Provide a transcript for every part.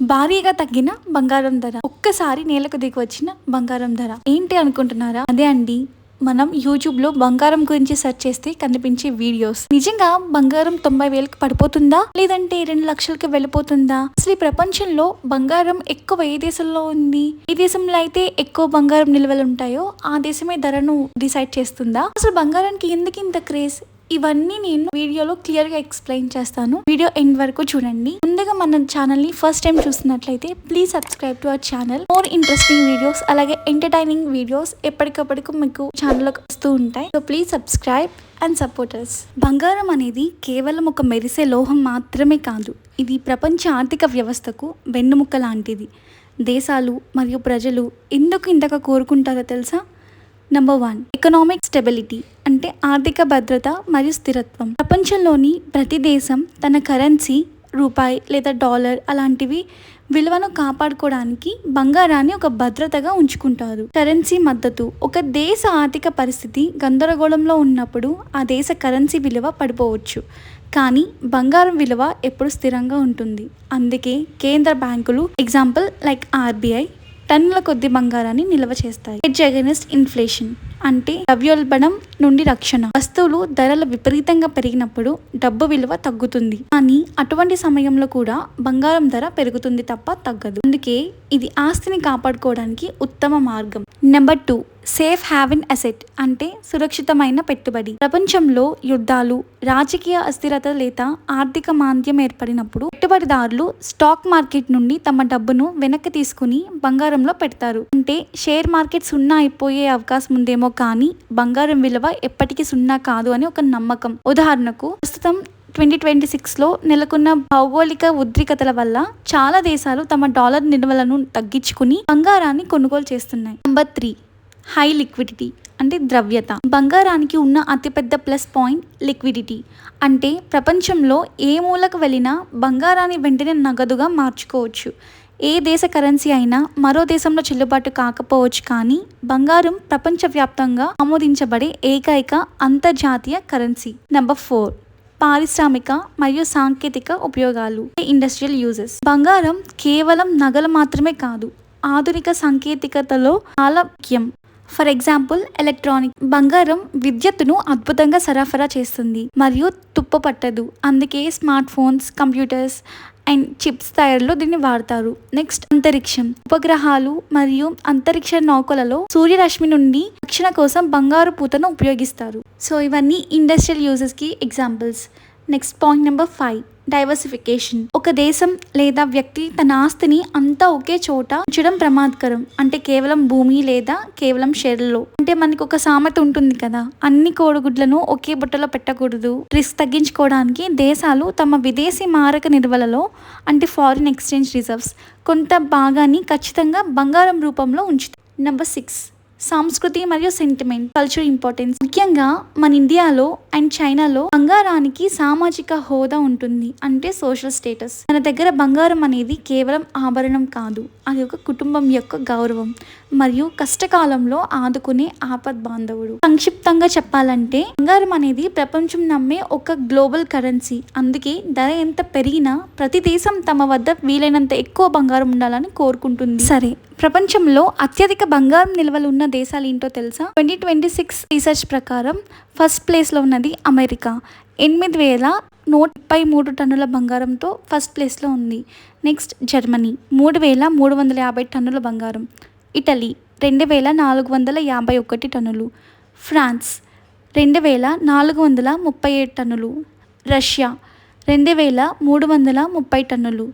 భారీగా తగ్గిన బంగారం ధర, ఒక్కసారి నేలకు దిగి వచ్చిన బంగారం ధర ఏంటి అనుకుంటున్నారా? అదే అండి, మనం యూట్యూబ్ లో బంగారం గురించి సెర్చ్ చేస్తే కనిపించే వీడియోస్. నిజంగా బంగారం 90,000కి పడిపోతుందా, లేదంటే 2 లక్షలకి వెళ్ళిపోతుందా? అసలు ఈ ప్రపంచంలో బంగారం ఎక్కువ ఏ దేశంలో ఉంది? ఏ దేశంలో అయితే ఎక్కువ బంగారం నిల్వలు ఉంటాయో ఆ దేశమే ధరను డిసైడ్ చేస్తుందా? అసలు బంగారానికి ఎందుకు ఇంత క్రేజ్? ఇవన్నీ నేను వీడియోలో క్లియర్ గా ఎక్స్ప్లెయిన్ చేస్తాను. వీడియో ఎండ్ వరకు చూడండి. ముందుగా మన ఛానల్ ని ఫస్ట్ టైం చూస్తున్నట్లయితే please subscribe to our channel. More interesting videos అలాగే ఎంటర్టైనింగ్ వీడియోస్ ఎప్పటికప్పుడు మీకు ఛానల్లోకి వస్తూ ఉంటాయి. So please subscribe and support us. బంగారం అనేది కేవలం ఒక మెరిసే లోహం మాత్రమే కాదు, ఇది ప్రపంచ ఆర్థిక వ్యవస్థకు వెన్నుముక్క లాంటిది. దేశాలు మరియు ప్రజలు ఎందుకు ఇంతగా కోరుకుంటారో తెలుసా? నెంబర్ 1, ఎకనామిక్ స్టెబిలిటీ అంటే ఆర్థిక భద్రత మరియు స్థిరత్వం. ప్రపంచంలోని ప్రతి దేశం తన కరెన్సీ, రూపాయి లేదా డాలర్ అలాంటివి విలువను కాపాడుకోవడానికి బంగారాన్ని ఒక భద్రతగా ఉంచుకుంటారు. కరెన్సీ మద్దతు, ఒక దేశ ఆర్థిక పరిస్థితి గందరగోళంలో ఉన్నప్పుడు ఆ దేశ కరెన్సీ విలువ పడిపోవచ్చు, కానీ బంగారం విలువ ఎప్పుడు స్థిరంగా ఉంటుంది. అందుకే కేంద్ర బ్యాంకులు, ఎగ్జాంపుల్ లైక్ RBI, టన్నుల కొద్ది బంగారాన్ని నిల్వ చేస్తాయి. హెడ్జ్ అగైనెస్ట్ ఇన్ఫ్లేషన్ అంటే ద్రవ్యోల్బణం నుండి రక్షణ. వస్తువులు ధరలు విపరీతంగా పెరిగినప్పుడు డబ్బు విలువ తగ్గుతుంది, కానీ అటువంటి సమయంలో కూడా బంగారం ధర పెరుగుతుంది తప్ప తగ్గదు. అందుకే ఇది ఆస్తిని కాపాడుకోవడానికి ఉత్తమ మార్గం. నెంబర్ 2, సేఫ్ హ్యావెన్ అసెట్ అంటే సురక్షితమైన పెట్టుబడి. ప్రపంచంలో యుద్ధాలు, రాజకీయ అస్థిరత లేదా ఆర్థిక మాంద్యం ఏర్పడినప్పుడు పెట్టుబడిదారులు స్టాక్ మార్కెట్ నుండి తమ డబ్బును వెనక్కి తీసుకుని బంగారంలో పెడతారు. అంటే షేర్ మార్కెట్ సున్నా అయిపోయే అవకాశం ఉందేమో, కానీ బంగారం విలువ ఎప్పటికీ సున్నా కాదు అని ఒక నమ్మకం. ఉదాహరణకు ప్రస్తుతం 2026లో నెలకొన్న భౌగోళిక ఉద్రిక్తతల వల్ల చాలా దేశాలు తమ డాలర్ నిల్వలను తగ్గించుకుని బంగారాన్ని కొనుగోలు చేస్తున్నాయి. నెంబర్ 3, హై లిక్విడిటీ అంటే ద్రవ్యత. బంగారానికి ఉన్న అతిపెద్ద ప్లస్ పాయింట్ లిక్విడిటీ. అంటే ప్రపంచంలో ఏ మూలకు వెళ్ళినా బంగారాన్ని వెంటనే నగదుగా మార్చుకోవచ్చు. ఏ దేశ కరెన్సీ అయినా మరో దేశంలో చెల్లుబాటు కాకపోవచ్చు, కానీ బంగారం ప్రపంచవ్యాప్తంగా ఆమోదించబడే ఏకైక అంతర్జాతీయ కరెన్సీ. నెంబర్ 4, పారిశ్రామిక మరియు సాంకేతిక ఉపయోగాలు, ఇండస్ట్రియల్ యూజెస్. బంగారం కేవలం నగలు మాత్రమే కాదు, ఆధునిక సాంకేతికతలో చాలా ముఖ్యం. For example electronic. బంగారం విద్యుత్తును అద్భుతంగా సరఫరా చేస్తుంది మరియు తుప్పు పట్టదు. అందుకే smart phones, computers and chips తయారీలో దీన్ని వాడతారు. నెక్స్ట్, అంతరిక్షం. ఉపగ్రహాలు మరియు అంతరిక్ష నౌకలలో సూర్యరశ్మి నుండి రక్షణ కోసం బంగారు పూతను ఉపయోగిస్తారు. సో ఇవన్నీ ఇండస్ట్రియల్ యూజెస్కి examples. Next point number 5, diversification. ఒక దేశం లేదా వ్యక్తి తన ఆస్తిని అంతా ఒకే చోట ఉంచడం ప్రమాదకరం. అంటే కేవలం భూమి లేదా కేవలం షేర్లలో. అంటే మనకి ఒక సామెత ఉంటుంది కదా, అన్ని కోడిగుడ్లను ఒకే బుట్టలో పెట్టకూడదు. రిస్క్ తగ్గించుకోవడానికి దేశాలు తమ విదేశీ మారక నిల్వలలో అంటే ఫారిన్ ఎక్స్చేంజ్ రిజర్వ్స్ కొంత భాగాన్ని ఖచ్చితంగా బంగారం రూపంలో ఉంచుతాయి. నెంబర్ 6, సంస్కృతి మరియు సెంటిమెంట్, కల్చర్ ఇంపార్టెన్స్. ముఖ్యంగా మన ఇండియాలో అండ్ చైనాలో బంగారానికి సామాజిక హోదా ఉంటుంది, అంటే సోషల్ స్టేటస్. మన దగ్గర బంగారం అనేది కేవలం ఆభరణం కాదు, అది ఒక కుటుంబం యొక్క గౌరవం మరియు కష్టకాలంలో ఆదుకునే ఆపద్ బాంధవుడు. సంక్షిప్తంగా చెప్పాలంటే బంగారం అనేది ప్రపంచం నమ్మే ఒక గ్లోబల్ కరెన్సీ. అందుకే ధర ఎంత పెరిగినా ప్రతి దేశం తమ వద్ద వీలైనంత ఎక్కువ బంగారం ఉండాలని కోరుకుంటుంది. సరే, ప్రపంచంలో అత్యధిక బంగారం నిల్వలు ఉన్న దేశాలు ఏంటో తెలుసా? 2026 రీసెర్చ్ ప్రకారం ఫస్ట్ ప్లేస్లో ఉన్నది అమెరికా. 8,133 టన్నుల బంగారంతో ఫస్ట్ ప్లేస్లో ఉంది. నెక్స్ట్ జర్మనీ 3,350 టన్నుల బంగారం. ఇటలీ 2,451 టన్నులు. ఫ్రాన్స్ 2,437 టన్నులు. రష్యా 2,330 టన్నులు.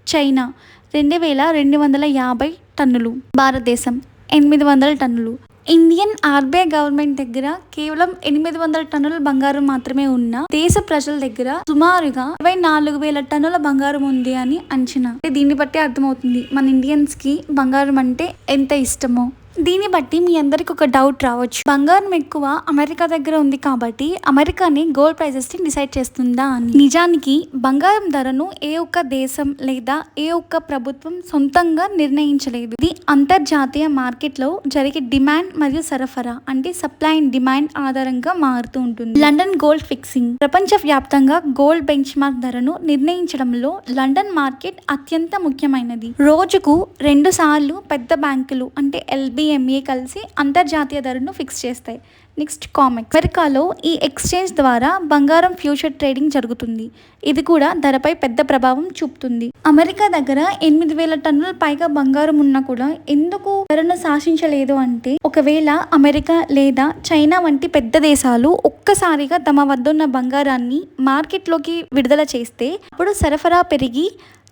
చైనా 2,250 టన్నులు. భారతదేశం 800 టన్నులు. ఇండియన్ RBI గవర్నమెంట్ దగ్గర కేవలం 800 టన్నుల బంగారం మాత్రమే ఉన్న దేశ ప్రజల దగ్గర సుమారుగా 24,000 టన్నుల బంగారం ఉంది అని అంచనా. దీన్ని బట్టి అర్థమవుతుంది మన ఇండియన్స్ కి బంగారం అంటే ఎంత ఇష్టమో. దీన్ని బట్టి మీ అందరికి ఒక డౌట్ రావచ్చు, బంగారం ఎక్కువ అమెరికా దగ్గర ఉంది కాబట్టి అమెరికాని గోల్డ్ ప్రైజెస్ ని డిసైడ్ చేస్తుందా అని. నిజానికి బంగారం ధరను ఏ ఒక్క దేశం లేదా ఏ ఒక్క ప్రభుత్వం సొంతంగా నిర్ణయించలేదు. ఇది అంతర్జాతీయ మార్కెట్ లో జరిగే డిమాండ్ మరియు సరఫరా అంటే సప్లై అండ్ డిమాండ్ ఆధారంగా మారుతూ ఉంటుంది. లండన్ గోల్డ్ ఫిక్సింగ్ ప్రపంచ వ్యాప్తంగా గోల్డ్ బెంచ్ మార్క్ ధరను నిర్ణయించడంలో లండన్ మార్కెట్ అత్యంత ముఖ్యమైనది. రోజుకు 2 సార్లు పెద్ద బ్యాంకులు అంటే LBMA కలిసి అంతర్జాతీయ ధరను ఫిక్స్ చేస్తాయి. Next comics. అమెరికాలో ఈ ఎక్స్చేంజ్ ద్వారా బంగారం ఫ్యూచర్ ట్రేడింగ్ జరుగుతుంది. ఇది కూడా ధరపై పెద్ద ప్రభావం చూపుతుంది. అమెరికా దగ్గర 8,000 టన్నుల పైగా బంగారం ఉన్నా కూడా ఎందుకు ధరను శాసించలేదు అంటే, ఒకవేళ అమెరికా లేదా చైనా వంటి పెద్ద దేశాలు ఒక్కసారిగా తమ వద్ద ఉన్న బంగారాన్ని మార్కెట్లోకి విడుదల చేస్తే అప్పుడు సరఫరా పెరిగి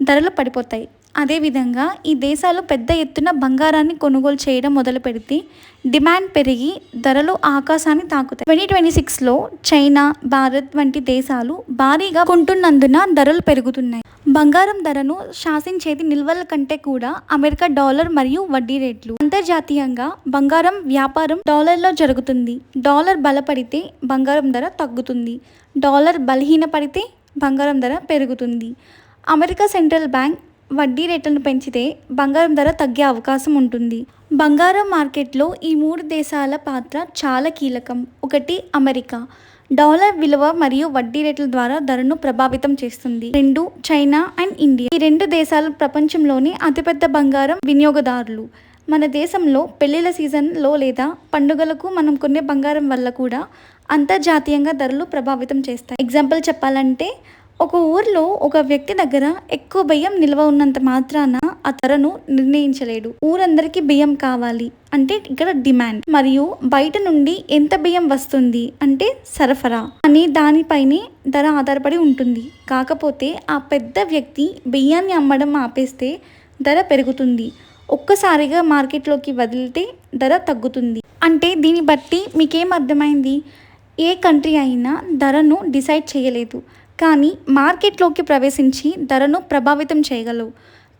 ధరలు పడిపోతాయి. అదేవిధంగా ఈ దేశాలు పెద్ద ఎత్తున బంగారాన్ని కొనుగోలు చేయడం మొదలు పెడితే డిమాండ్ పెరిగి ధరలు ఆకాశాన్ని తాకుతాయి. 2026లో చైనా, భారత్ వంటి దేశాలు భారీగా కొంటున్నందున ధరలు పెరుగుతున్నాయి. బంగారం ధరను శాసించేది నిల్వల కంటే కూడా అమెరికా డాలర్ మరియు వడ్డీ రేట్లు. అంతర్జాతీయంగా బంగారం వ్యాపారం డాలర్లో జరుగుతుంది. డాలర్ బలపడితే బంగారం ధర తగ్గుతుంది. డాలర్ బలహీనపడితే బంగారం ధర పెరుగుతుంది. అమెరికా సెంట్రల్ బ్యాంక్ వడ్డీ రేట్లను పెంచితే బంగారం ధర తగ్గే అవకాశం ఉంటుంది. బంగారం మార్కెట్లో ఈ 3 దేశాల పాత్ర చాలా కీలకం. 1 అమెరికా డాలర్ విలువ మరియు వడ్డీ రేట్ల ద్వారా ధరను ప్రభావితం చేస్తుంది. 2 చైనా అండ్ ఇండియా. ఈ 2 దేశాలు ప్రపంచంలోని అతిపెద్ద బంగారం వినియోగదారులు. మన దేశంలో పెళ్లిళ్ళ సీజన్లో లేదా పండుగలకు మనం కొనే బంగారం వల్ల కూడా అంతర్జాతీయంగా ధరలు ప్రభావితం చేస్తాయి. ఎగ్జాంపుల్ చెప్పాలంటే, ఒక ఊర్లో ఒక వ్యక్తి దగ్గర ఎక్కువ బియ్యం నిల్వ ఉన్నంత మాత్రాన ఆ ధరను నిర్ణయించలేడు. ఊరందరికీ బియ్యం కావాలి అంటే ఇక్కడ డిమాండ్, మరియు బయట నుండి ఎంత బియ్యం వస్తుంది అంటే సరఫరా అని దానిపైనే ధర ఆధారపడి ఉంటుంది. కాకపోతే ఆ పెద్ద వ్యక్తి బియ్యాన్ని అమ్మడం ఆపేస్తే ధర పెరుగుతుంది. ఒక్కసారిగా మార్కెట్లోకి వదిలితే ధర తగ్గుతుంది. అంటే దీన్ని బట్టి మీకేం అర్థమైంది? ఏ కంట్రీ అయినా ధరను డిసైడ్ చేయలేదు, కానీ మార్కెట్లోకి ప్రవేశించి ధరను ప్రభావితం చేయగలవు.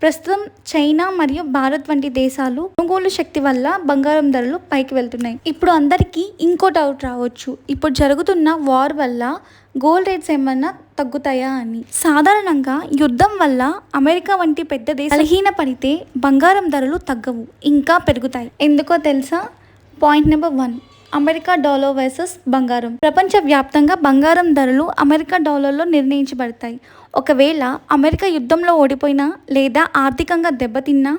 ప్రస్తుతం చైనా మరియు భారత్ వంటి దేశాలు కొనుగోలు శక్తి వల్ల బంగారం ధరలు పైకి వెళ్తున్నాయి. ఇప్పుడు అందరికీ ఇంకో డౌట్ రావచ్చు, ఇప్పుడు జరుగుతున్న వార్ వల్ల గోల్డ్ రేట్స్ ఏమన్నా తగ్గుతాయా అని. సాధారణంగా యుద్ధం వల్ల అమెరికా వంటి పెద్ద దేశం బలహీనపడితే బంగారం ధరలు తగ్గవు, ఇంకా పెరుగుతాయి. ఎందుకో తెలుసా? Point number 1, America dollar versus బంగారం. ప్రపంచ వ్యాప్తంగా బంగారం ధరలు అమెరికా డాలర్లో నిర్ణయించబడతాయి. ఒకవేళ అమెరికా యుద్ధంలో ఓడిపోయినా లేదా ఆర్థికంగా దెబ్బతిన్నా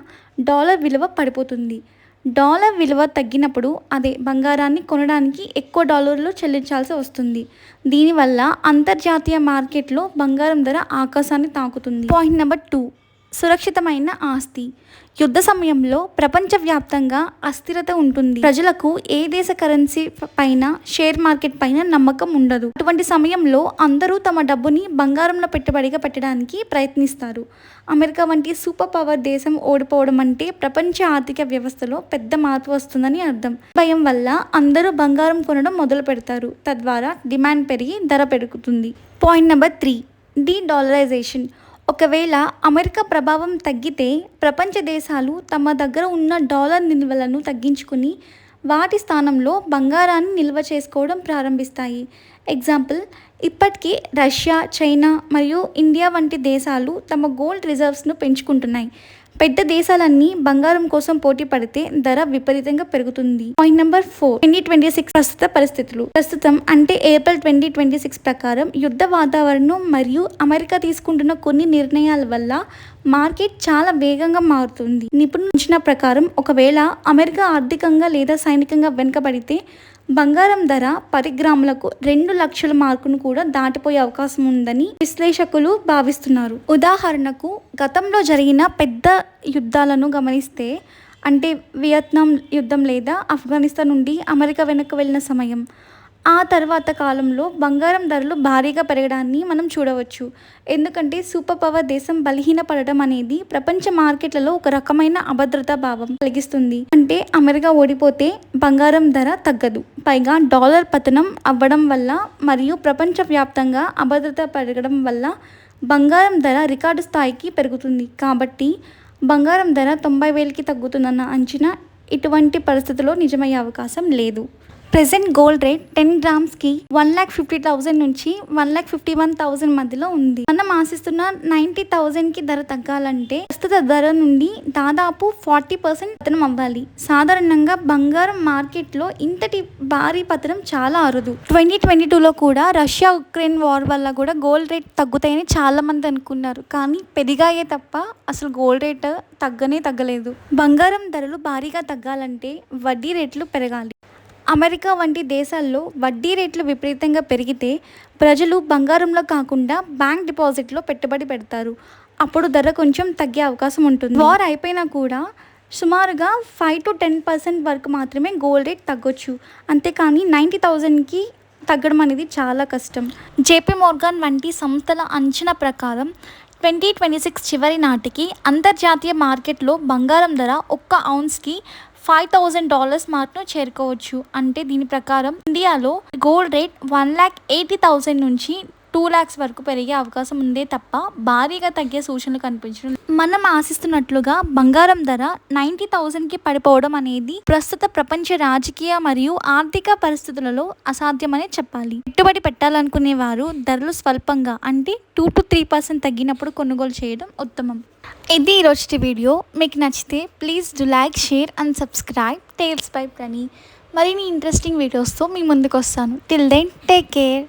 డాలర్ విలువ పడిపోతుంది. డాలర్ విలువ తగ్గినప్పుడు అదే బంగారాన్ని కొనడానికి ఎక్కువ డాలర్లు చెల్లించాల్సి వస్తుంది. దీనివల్ల అంతర్జాతీయ మార్కెట్లో బంగారం ధర ఆకాశాన్ని తాకుతుంది. పాయింట్ నెంబర్ 2, సురక్షితమైన ఆస్తి. యుద్ధ సమయంలో ప్రపంచవ్యాప్తంగా అస్థిరత ఉంటుంది. ప్రజలకు ఏ దేశ కరెన్సీ పైన, షేర్ మార్కెట్ పైన నమ్మకం ఉండదు. అటువంటి సమయంలో అందరూ తమ డబ్బుని బంగారంలో పెట్టుబడిగా పెట్టడానికి ప్రయత్నిస్తారు. అమెరికా వంటి సూపర్ పవర్ దేశం ఓడిపోవడం అంటే ప్రపంచ ఆర్థిక వ్యవస్థలో పెద్ద మార్పు వస్తుందని అర్థం. భయం వల్ల అందరూ బంగారం కొనడం మొదలు పెడతారు. తద్వారా డిమాండ్ పెరిగి ధర పెరుగుతుంది. Point number 3, de-dollarisation. ఒకవేళ అమెరికా ప్రభావం తగ్గితే ప్రపంచ దేశాలు తమ దగ్గర ఉన్న డాలర్ నిల్వలను తగ్గించుకుని వాటి స్థానంలో బంగారాన్ని నిల్వ చేసుకోవడం ప్రారంభిస్తాయి. ఎగ్జాంపుల్, ఇప్పటికీ రష్యా, చైనా మరియు ఇండియా వంటి దేశాలు తమ గోల్డ్ రిజర్వ్స్ను పెంచుకుంటున్నాయి. పెద్ద దేశాలన్నీ బంగారం కోసం పోటీ పడితే ధర విపరీతంగా పెరుగుతుంది. పాయింట్ నెంబర్ 4, 2026 ప్రస్తుత పరిస్థితులు. ప్రస్తుతం అంటే ఏప్రిల్ 2026 ప్రకారం యుద్ధ వాతావరణం మరియు అమెరికా తీసుకుంటున్న కొన్ని నిర్ణయాల వల్ల మార్కెట్ చాలా వేగంగా మారుతుంది. నిపుణుల అంచనా ప్రకారం ఒకవేళ అమెరికా ఆర్థికంగా లేదా సైనికంగా వెనుకబడితే బంగారం ధర 10 గ్రాములకు 2 లక్షల మార్కును కూడా దాటిపోయే అవకాశం ఉందని విశ్లేషకులు భావిస్తున్నారు. ఉదాహరణకు, గతంలో జరిగిన పెద్ద యుద్ధాలను గమనిస్తే, అంటే వియత్నాం యుద్ధం లేదా ఆఫ్ఘనిస్తాన్ నుండి అమెరికా వెనక్కి వెళ్ళిన సమయం, ఆ తర్వాత కాలంలో బంగారం ధరలు భారీగా పెరగడాన్ని మనం చూడవచ్చు. ఎందుకంటే సూపర్ పవర్ దేశం బలహీనపడడం అనేది ప్రపంచ మార్కెట్లలో ఒక రకమైన అభద్రతా భావం కలిగిస్తుంది. అంటే అమెరికా ఓడిపోతే బంగారం ధర తగ్గదు, పైగా డాలర్ పతనం అవ్వడం వల్ల మరియు ప్రపంచవ్యాప్తంగా అభద్రత పెరగడం వల్ల బంగారం ధర రికార్డు స్థాయికి పెరుగుతుంది. కాబట్టి బంగారం ధర 90,000కి తగ్గుతుందన్న అంచనా ఇటువంటి పరిస్థితుల్లో నిజమయ్యే అవకాశం లేదు. ప్రెసెంట్ గోల్డ్ రేట్ 10 గ్రామ్స్కి 1,50,000 నుంచి 1,51,000 మధ్యలో ఉంది. మనం ఆశిస్తున్న 90,000కి ధర తగ్గాలంటే ప్రస్తుత ధర నుండి దాదాపు 40% పతనం అవ్వాలి. సాధారణంగా బంగారం మార్కెట్లో ఇంతటి భారీ పతనం చాలా అరుదు. 2022లో కూడా రష్యా ఉక్రెయిన్ వార్ వల్ల కూడా గోల్డ్ రేట్ తగ్గుతాయని చాలా మంది అనుకున్నారు. కానీ పెరిగాయే తప్ప అసలు గోల్డ్ రేట్ తగ్గలేదు. బంగారం ధరలు భారీగా తగ్గాలంటే వడ్డీ రేట్లు పెరగాలి. అమెరికా వంటి దేశాల్లో వడ్డీ రేట్లు విపరీతంగా పెరిగితే ప్రజలు బంగారంలో కాకుండా బ్యాంక్ డిపాజిట్లో పెట్టుబడి పెడతారు. అప్పుడు ధర కొంచెం తగ్గే అవకాశం ఉంటుంది. వార్ అయిపోయినా కూడా సుమారుగా 5 to 10% వరకు మాత్రమే గోల్డ్ రేట్ తగ్గొచ్చు. అంతేకాని 90,000కి తగ్గడం అనేది చాలా కష్టం. జేపీ మోర్గాన్ వంటి సంస్థల అంచనా ప్రకారం 2026 చివరి నాటికి అంతర్జాతీయ మార్కెట్లో బంగారం ధర 1 ఔన్స్కి $5,000 మార్క్ను చేరుకోవచ్చు. అంటే దీని ప్రకారం ఇండియాలో గోల్డ్ రేట్ 1,80,000 నుంచి 2 lakhs వరకు పెరిగే అవకాశం ఉందే తప్ప భారీగా తగ్గే సూచనలు కనిపించడం. మనం ఆశిస్తున్నట్లుగా బంగారం ధర 90,000కి పడిపోవడం అనేది ప్రస్తుత ప్రపంచ రాజకీయ మరియు ఆర్థిక పరిస్థితులలో అసాధ్యమనే చెప్పాలి. పెట్టుబడి పెట్టాలనుకునే వారు ధరలు స్వల్పంగా అంటే 2 to 3% తగ్గినప్పుడు కొనుగోలు చేయడం ఉత్తమం. ఇది ఈరోజు వీడియో. మీకు నచ్చితే please do like, share and subscribe tales by Prani. మరిన్ని ఇంట్రెస్టింగ్ వీడియోస్తో మీ ముందుకు వస్తాను. Till then take care.